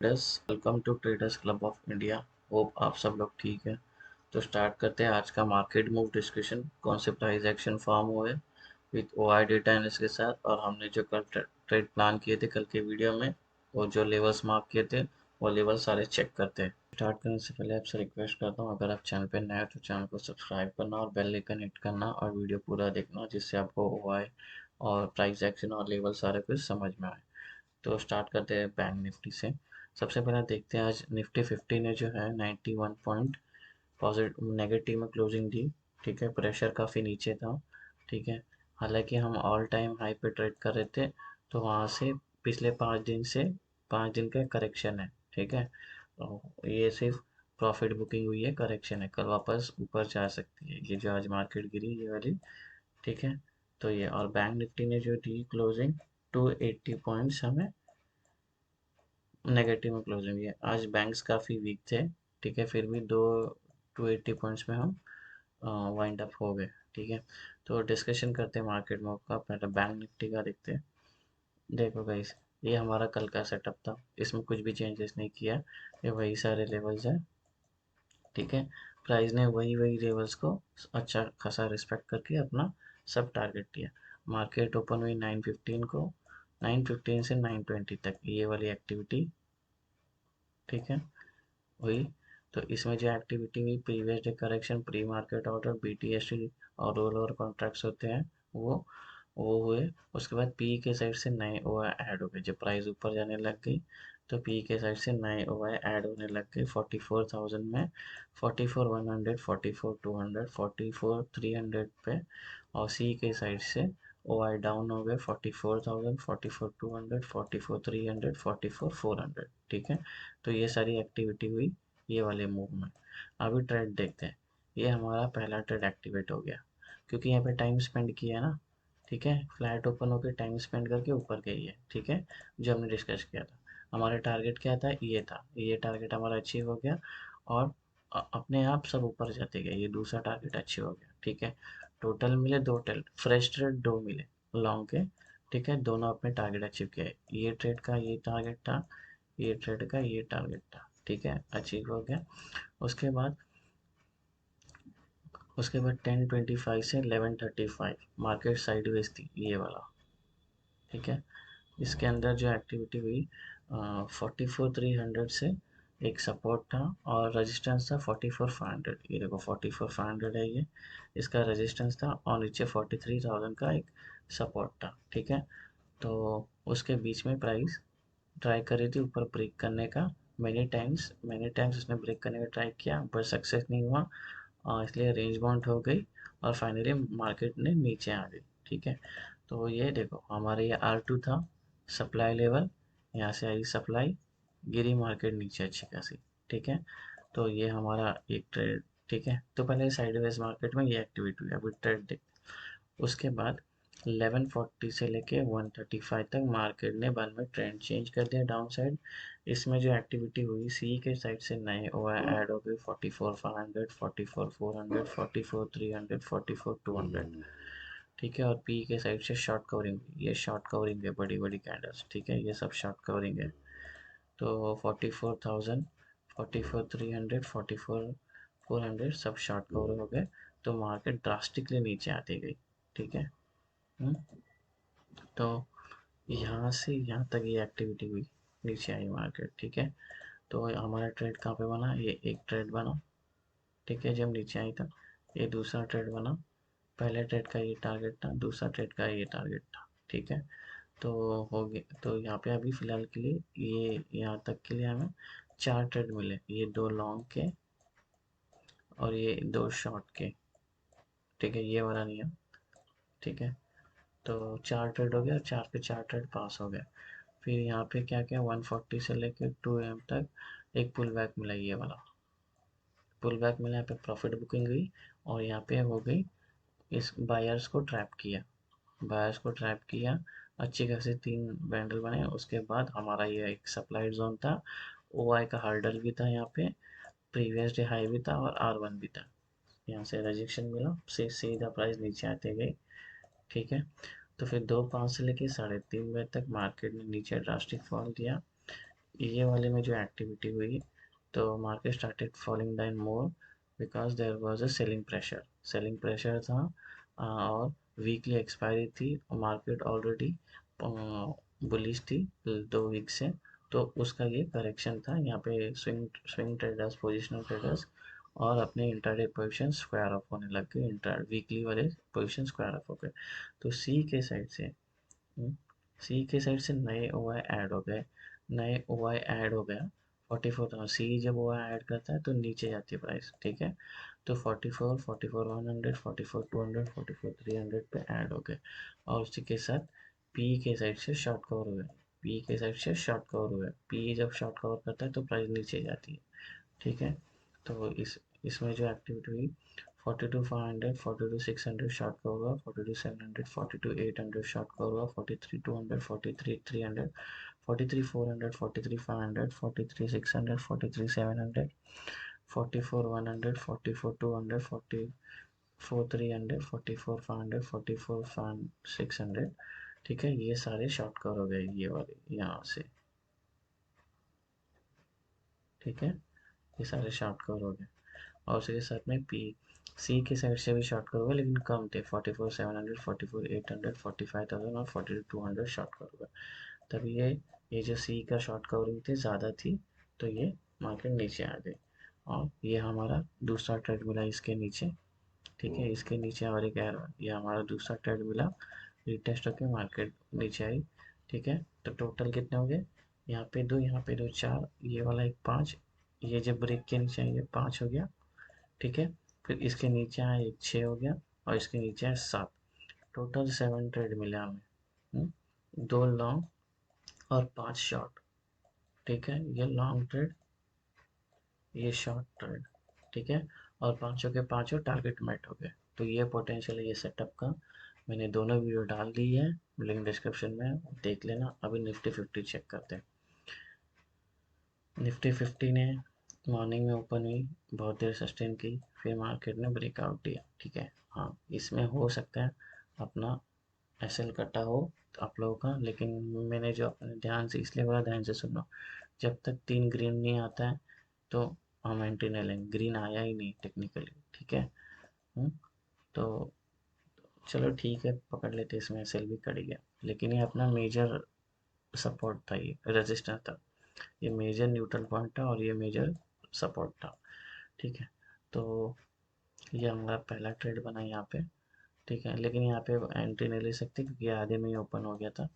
Traders welcome to traders club of India. Hope आप सब लोग ठीक है। तो स्टार्ट करते हैं आज का मार्केट मूव डिस्कशन। कौन से प्राइस एक्शन फॉर्म हुए विद ओआई डेटा एनालिस्ट के साथ, और हमने जो कल ट्रेड प्लान किए थे कल के वीडियो में, और जो लेवल्स मार्क किए थे वो लेवल सारे चेक करते हैं। स्टार्ट करने से पहले आपसे रिक्वेस्ट करता हूँ, अगर आप चैनल पर नए हो तो चैनल को सब्सक्राइब करना और बेल आइकन हिट करना और वीडियो पूरा देखना, जिससे आपको ओआई और प्राइस एक्शन और लेवल सारे कुछ समझ में आए। तो स्टार्ट करते हैं बैंक निफ्टी से। सबसे पहले देखते हैं आज निफ्टी 50 ने जो है 91 पॉइंट पॉजिटिव नेगेटिव में क्लोजिंग दी। ठीक है, प्रेशर काफ़ी नीचे था। ठीक है, हालांकि हम ऑल टाइम हाई पे ट्रेड कर रहे थे, तो वहाँ से पिछले 5 दिन से 5 दिन का करेक्शन है। ठीक है, तो ये सिर्फ प्रॉफिट बुकिंग हुई है, करेक्शन है, कल वापस ऊपर जा सकती है ये जो आज मार्केट गिरी ये वाली। ठीक है, तो ये और बैंक निफ्टी ने जो दी क्लोजिंग 280 पॉइंट्स हमें नेगेटिव में क्लोजिंग है। आज बैंक्स काफ़ी वीक थे। ठीक है, फिर भी 280 पॉइंट्स में हम वाइंड अप हो गए। ठीक है, तो डिस्कशन करते हैं मार्केट मूव का। पहले बैंक निफ्टी का देखते हैं। देखो गाइस, ये हमारा कल का सेटअप था, इसमें कुछ भी चेंजेस नहीं किया। ये वही सारे लेवल्स हैं। ठीक है, प्राइस ने वही वही लेवल्स को अच्छा खासा रिस्पेक्ट करके अपना सब टारगेट दिया। मार्केट ओपन हुई 9:15 को, 9:15 से 9:20 तक ये वाली एक्टिविटी। ठीक है, हुई। तो इसमें जो एक्टिविटी हुई, previous day correction, pre market order, BTST और रोल ओवर कॉन्ट्रैक्ट्स होते हैं, वो हुए। उसके बाद पी के साइड से नए ओआई ऐड हो गए। जब प्राइस ऊपर जाने लग गई तो पी के साइड से नए ओआई ऐड होने लग गए 44,000 में, 44,100, 44,200, 44,300 पे। और सी के साइड से ओआई डाउन हो गए 44,000, 44,200, 44,300, 44,400। ठीक है, तो ये सारी एक्टिविटी हुई ये वाले मूव में। अभी ट्रेड देखते हैं। ये हमारा पहला ट्रेड एक्टिवेट हो गया, क्योंकि यहाँ पे टाइम स्पेंड किया है ना। ठीक है, फ्लैट ओपन होकर टाइम स्पेंड करके ऊपर गई है। ठीक है, जो हमने डिस्कस किया था। हमारा टारगेट क्या था, ये था, ये टारगेट हमारा अचीव हो गया। और अपने आप सब ऊपर जाते गए, ये दूसरा टारगेट अचीव हो गया। ठीक है, टोटल मिले दो ट्रेड, फ्रेश ट्रेड दो मिले लॉन्ग के। ठीक है, दोनों अपने टारगेट अचीव किए। ये ट्रेड का ये टारगेट था, ये ट्रेड का ये टारगेट था। ठीक है, अचीव हो गया। उसके बाद उसके बाद 10:25 से 11:35 मार्केट साइडवेज थी ये वाला। ठीक है, इसके अंदर जो एक्टिविटी हुई 44,300 से एक सपोर्ट था और रेजिस्टेंस था 44,500। ये देखो 44,500 है ये, इसका रेजिस्टेंस था, और नीचे 43,000 का एक सपोर्ट था। ठीक है, तो उसके बीच में प्राइस ट्राई कर रही थी ऊपर ब्रेक करने का। मैनी टाइम्स उसने ब्रेक करने का ट्राई किया, पर सक्सेस नहीं हुआ, इसलिए रेंज बाउंड हो गई और फाइनली मार्केट ने नीचे आ गई। ठीक है, तो ये देखो हमारे ये R2 था सप्लाई लेवल, यहाँ से आई सप्लाई, गिरी मार्केट नीचे अच्छी खासी। ठीक है, तो ये हमारा एक ट्रेड। ठीक है, तो पहले साइडवेज मार्केट में ये एक्टिविटी हुई, अभी ट्रेड देख। उसके बाद 1140 से लेके 135 तक मार्केट ने बाद में ट्रेंड चेंज कर दिया डाउन साइड। इसमें जो एक्टिविटी हुई, सी के साइड से नए ओआई ऐड हो गए 44,500, 44,400, 44,300, 44,200। ठीक है, और पी के साइड से शॉर्ट कवरिंग, ये शॉर्ट कवरिंग है, बड़ी बड़ी कैंडल्स। ठीक है, ये सब शॉर्ट कवरिंग है। तो 44,000, 44,300, 44,400 सब शॉर्ट कवर हो गए। तो मार्केट ड्रास्टिकली नीचे आती गई। ठीक है। हम्म, तो यहाँ से यहाँ तक ये एक्टिविटी हुई, नीचे आई मार्केट। ठीक है, तो हमारा ट्रेड कहाँ पे बना, ये एक ट्रेड बना। ठीक है, जब नीचे आई था, ये दूसरा ट्रेड बना। पहले ट्रेड का ये टारगेट था, दूसरा ट्रेड का ये टारगेट था। ठीक है, तो हो गया। तो यहाँ पे अभी फिलहाल के लिए ये यहाँ तक के लिए हमें 4 ट्रेड मिले, ये 2 लॉन्ग के और ये 2 शॉर्ट के। ठीक है, ये वाला नहीं है। ठीक है, तो 4 ट्रेड हो गया, 4 के 4 ट्रेड पास हो गए। फिर यहाँ पे क्या क्या, 140 से लेके 2 AM तक एक पुल बैक मिला, ये वाला पुल बैक मिला। यहाँ पे प्रॉफिट बुकिंग हुई और यहाँ पे हो गई, इस बायर्स को ट्रैप किया, बायर्स को ट्रैप किया। अच्छी खासी 3 बैंडल बने। उसके बाद हमारा ये एक सप्लाई जोन था, ओआई का हर्डल भी था यहाँ पे, प्रीवियस डे हाई भी था और R1 भी था। यहाँ से रिजेक्शन मिला, सीधा प्राइस नीचे आते गई। ठीक है, तो फिर 2:05 से लेके 3:30 बजे तक मार्केट ने नीचे ड्रास्टिक फॉल दिया। ये वाले में जो एक्टिविटी हुई, तो market started falling down more because there was a selling pressure था। और वीकली एक्सपायरी थी, मार्केट ऑलरेडी बुलिश थी 2 वीक से। तो उसका ये करेक्शन था, यहाँ पे swing swing traders, positional traders और अपने इंट्राडे पोजीशन स्क्वायर ऑफ होने लग गए, इंटर वीकली वाले पोजीशन स्क्वायर ऑफ हो गए। तो सी के साइड से नए ओ आई ऐड हो गए, नए ओ आई ऐड हो गया 44,000। सी जब ओ आई ऐड करता है तो नीचे जाती है प्राइस, ठीक है। तो 44 100 44 300 पे ऐड हो गए। और उसी के साथ पी के साइड से शॉर्ट कवर हुए, पी जब शॉर्ट कवर करता है तो प्राइस नीचे जाती है, ठीक है। तो इसमें जो एक्टिविटी हुई, 42 500, 42 600 शॉर्ट का हुआ, 42 700, 42 800 शॉर्ट का हुआ, 43 200, 43 300, 43 400, 43 500, 43 600, 43 700, 44 100, 44 200, 44 300, 44 500, 44 600, ठीक है। ये सारे शॉर्ट कवर हो गए ये वाले यहाँ से, ठीक है। ये सारे शॉर्ट कवर हो गए। और उसके साथ में पी सी के साइड से भी शॉर्ट कवर हुआ, लेकिन कम थे, 44 700, 44 800, 45,000 और 42 200 शॉर्ट कवर हुआ। तभी ये जो सी का शॉर्ट कवरिंग थे ज़्यादा थी, तो ये मार्केट नीचे आ गई। और ये हमारा दूसरा ट्रेड मिला इसके नीचे, ठीक है। इसके नीचे और एक एरो, ये हमारा दूसरा ट्रेड मिला, रिटेस्ट होकर मार्केट नीचे आई, ठीक है। तो टोटल कितने हो गए, यहाँ पे दो 4, ये वाला एक 5, ये जब ब्रेक के नीचे आई ये 5 हो गया, ठीक है। फिर इसके नीचे आया एक 6 हो गया, और इसके नीचे आया 7। टोटल 7 ट्रेड मिले हमें। 2 लॉन्ग और 5 शॉर्ट, ठीक है। ये लॉन्ग ट्रेड, ये शॉर्ट ट्रेड, ठीक है। और पांचों के पांचों टारगेट मेट हो गए। तो ये पोटेंशियल है ये सेटअप का। मैंने दोनों वीडियो डाल दी है, लिंक डिस्क्रिप्शन में, देख लेना। अभी निफ्टी 50 चेक करते हैं। निफ्टी 50 ने मॉर्निंग में ओपन हुई, बहुत देर सस्टेन की, फिर मार्केट ने ब्रेकआउट दिया, ठीक है। हाँ, इसमें हो सकता है अपना एसएल कटा हो आप लोगों का, लेकिन मैंने जो अपने ध्यान से इसलिए बोला, ध्यान से सुनो। जब तक 3 ग्रीन नहीं आता है तो हम एंट्री नहीं लेंगे। ग्रीन आया ही नहीं टेक्निकली, ठीक है। हम्म, तो चलो ठीक है, पकड़ लेते, इसमें एसएल भी कट गया, लेकिन ये अपना मेजर सपोर्ट था, ये रेजिस्टेंस था, ये मेजर न्यूट्रल पॉइंट था और ये मेजर सपोर्ट था, ठीक है। तो ये हमारा पहला ट्रेड बना यहाँ पे, ठीक है। लेकिन यहाँ पे एंट्री नहीं ले सकते क्योंकि आधे में ही ओपन हो गया था,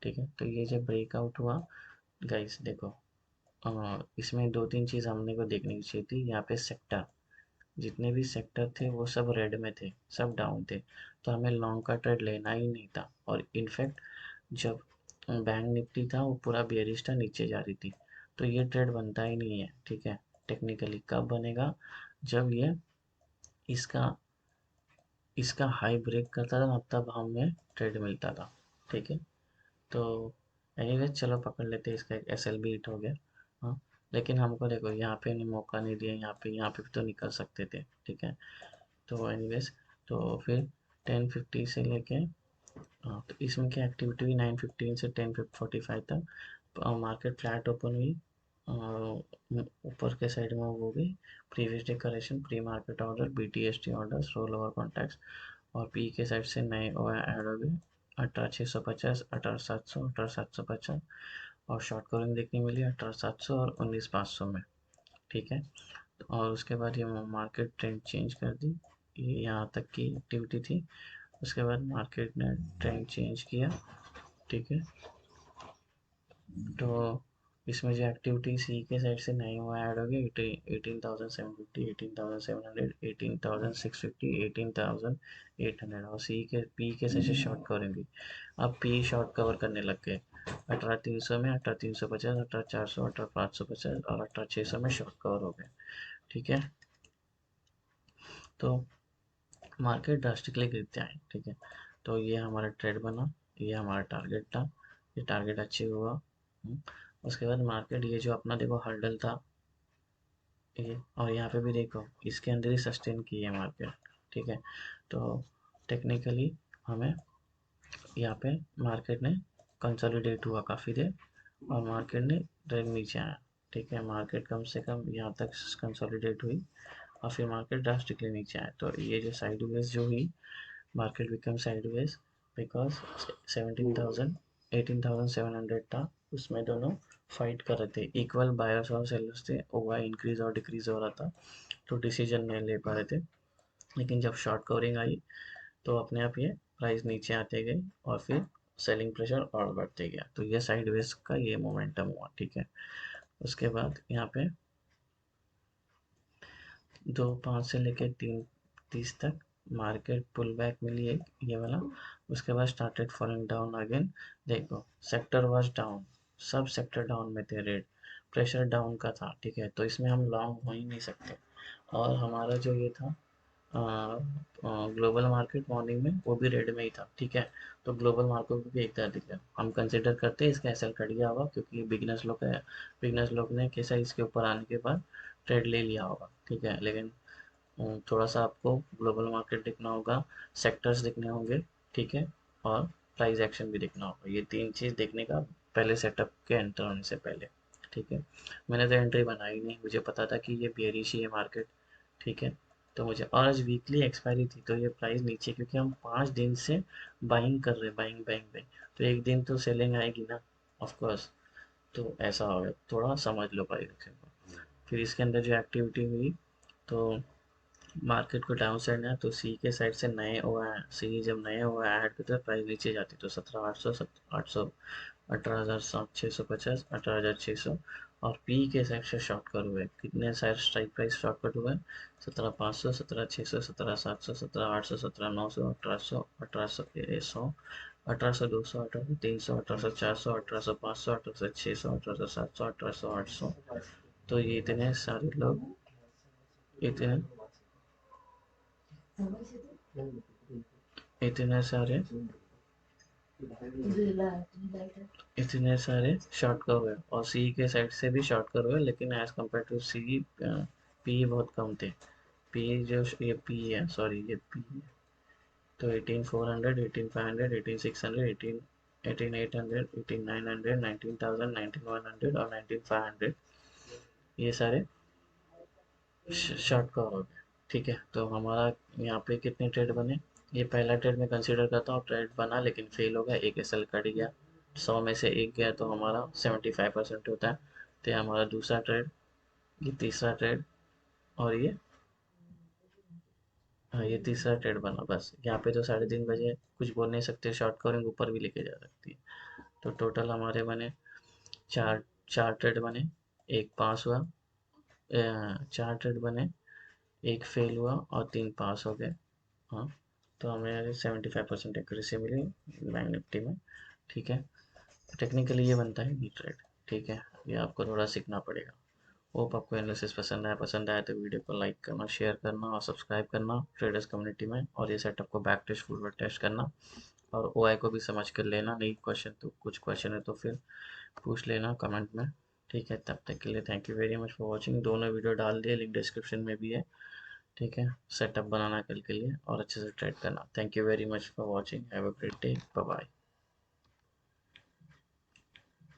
ठीक है। तो ये जब ब्रेकआउट हुआ, गाइस देखो, इसमें 2 3 चीज़ हमने को देखने की चाहिए थी। यहाँ पे सेक्टर, जितने भी सेक्टर थे वो सब रेड में थे, सब डाउन थे। तो हमें लॉन्ग का ट्रेड लेना ही नहीं था। और इनफैक्ट जब बैंक निफ्टी था वो पूरा बेयरिश था, नीचे जा रही थी। तो ये ट्रेड बनता ही नहीं है, ठीक है। टेक्निकली कब बनेगा, जब ये इसका इसका हाई ब्रेक करता था ना, तब हमें ट्रेड मिलता था, ठीक है। तो एनीवेज चलो पकड़ लेते हैं, इसका एक एस एल बी हिट हो गया। हाँ, लेकिन हमको देखो यहाँ पे नहीं मौका नहीं दिया, यहाँ पे भी तो निकल सकते थे, ठीक है। तो एनीवेज, तो फिर 10:50 से लेके, हाँ, तो इसमें क्या एक्टिविटी हुई, 9:15 से 10:45 तक मार्केट फ्लैट ओपन हुई। ऊपर के साइड में वो हो गई previous day correction, pre market order, B T S T order, roll over contacts. और पी के साइड से नए ओ ऐड हो गए, 18,650, 18,700, 18,750। और शॉर्ट कवरिंग देखने मिली 18,700 और 19,500 में, ठीक है। और उसके बाद ये मार्केट ट्रेंड चेंज कर दी, ये यहाँ तक की एक्टिविटी थी। उसके बाद मार्केट ने ट्रेंड चेंज किया, ठीक है। तो इसमें जो एक्टिविटी सी के साइड से नए हुआ ऐड हो गया, 18,750, 18,700, 18,650, 18,800। और सी के पी के साइड से शॉर्ट कवरिंग। अब पी शॉर्ट कवर करने लग गए, 18,300 में, 18,350, 18,400, 18,550 और 18,600 में शॉर्ट कवर हो गए, ठीक है। तो मार्केट ड्रास्टिकली गिरते आए, ठीक है। तो ये हमारा ट्रेड बना, ये हमारा टारगेट था, ये टारगेट अचीव हुआ। उसके बाद मार्केट ये जो अपना देखो हर्डल था ये, और यहाँ पे भी देखो इसके अंदर ही सस्टेन की है मार्केट, ठीक है। तो टेक्निकली हमें यहाँ पे मार्केट ने कंसोलिडेट हुआ काफ़ी देर, और मार्केट ने ट्रेड नीचे आया, ठीक है, मार्केट कम से कम यहाँ तक कंसोलिडेट हुई और फिर मार्केट ड्रास्टिकली नीचे आया। तो ये जो साइडवेज जो हुई, मार्केट बिकम साइडवेज बिकॉज 17,000 18,700 था, उसमें दोनों फाइट कर रहे थे, इक्वल बायर्स और सेलर्स थे, ओवाई इंक्रीज और डिक्रीज हो रहा था, तो डिसीजन नहीं ले पा रहे थे। लेकिन जब शॉर्ट कवरिंग आई तो अपने आप ये प्राइस नीचे आते गए और फिर सेलिंग प्रेशर और बढ़ते गया, तो ये साइडवेज का ये मोमेंटम हुआ, ठीक है। उसके बाद यहाँ पे 2.5 से लेके 3.30 तक मार्केट पुल बैक मिली एक ये वाला, उसके बाद स्टार्टेड फॉलिंग डाउन अगेन। देखो सेक्टर वाज डाउन, सब सेक्टर डाउन में थे, रेड प्रेशर डाउन का था, ठीक है, तो इसमें हम लॉन्ग हो ही नहीं सकते। और हमारा जो ये था ग्लोबल मार्केट मॉर्निंग में वो भी रेड में ही था, ठीक है, तो ग्लोबल मार्केट को भी एक तरह दिख गया, हम कंसिडर करते हैं इसका एसएल कट गया होगा, क्योंकि बिगनर्स लोग है, बिगनर्स लोग ने कैसा इसके ऊपर आने के बाद ट्रेड ले लिया होगा, ठीक है। लेकिन थोड़ा सा आपको ग्लोबल मार्केट देखना होगा, सेक्टर्स देखने होंगे, ठीक है, और प्राइस एक्शन भी देखना होगा, ये तीन चीज़ देखने का पहले सेटअप के एंटर होने से पहले, ठीक है। मैंने तो एंट्री बनाई नहीं, मुझे पता था कि ये बेरिश ही है मार्केट, ठीक है, तो मुझे, और आज वीकली एक्सपायरी थी तो ये प्राइस नीचे, क्योंकि हम 5 दिन से बाइंग कर रहे हैं, बाइंग बाइंग बाइंग, तो एक दिन तो सेलिंग आएगी ना, ऑफ कोर्स, तो ऐसा हो गया, थोड़ा समझ लो प्राइस एक्शन को। फिर इसके अंदर जो एक्टिविटी हुई, तो मार्केट को डाउन साइड है, तो सी के साइड से नए हुआ है, सी जब नए हुआ है ऐड करते हैं प्राइस नीचे जाती, तो 17,800 800 18,650 18,600। और पी के साइड से शॉर्ट कर हुए कितने side strike price short cut हुए, 17,500 17,600 17,700 17,800 17,900 1800 18,100 18,200 18,300 18,400 18,500 18,600 18,700 18,800। तो ये इतने सारे लोग, इतने इतने सारे इतने सारे शॉर्ट कर हुए और सी के साइड से भी शॉर्ट कर हुए, लेकिन as compare to C P बहुत कम थे। पी जो ये पी है, सॉरी ये पी है, तो 18,400 18,500 18,600 18,800 18,900 19,000 19,100 और 19,500, ये सारे शॉर्ट कवर हो गए, ठीक है। तो हमारा यहाँ पे कितने ट्रेड बने, ये पहला ट्रेड में कंसीडर करता हूँ, ट्रेड बना लेकिन फेल हो गया, एक एसएल कट गया, 100 में से एक गया तो हमारा 75% होता है, तो ये हमारा दूसरा ट्रेड, ये तीसरा ट्रेड, और ये, हाँ ये तीसरा ट्रेड बना, बस यहाँ पे तो 3:30 बजे कुछ बोल नहीं सकते, शॉर्ट कवरिंग ऊपर भी लेके जा सकती है। तो टोटल हमारे बने चार चार ट्रेड बने, एक पास हुआ, चार ट्रेड बने, एक फेल हुआ और 3 पास हो गए। हाँ, तो हमें 75% एक्यूरेसी मिली बैंक निफ्टी में, ठीक है। टेक्निकली ये बनता है डी ट्रेड, ठीक है, ये आपको थोड़ा सीखना पड़ेगा। होप आपको एनालिसिस पसंद आया तो वीडियो को लाइक करना, शेयर करना और सब्सक्राइब करना ट्रेडर्स कम्युनिटी में, और ये सेटअप को बैक टेस्ट फॉरवर्ड टेस्ट करना, और ओआई को भी समझ कर लेना, नहीं क्वेश्चन तो कुछ क्वेश्चन है तो फिर पूछ लेना कमेंट में, ठीक है। तब तक के लिए thank you very much for watching, दोनों वीडियो डाल दिए, लिंक डिस्क्रिप्शन में भी है, ठीक है। सेटअप बनाना कल के लिए और अच्छे से ट्रेड करना। Thank you very much for watching, have a great day, bye bye.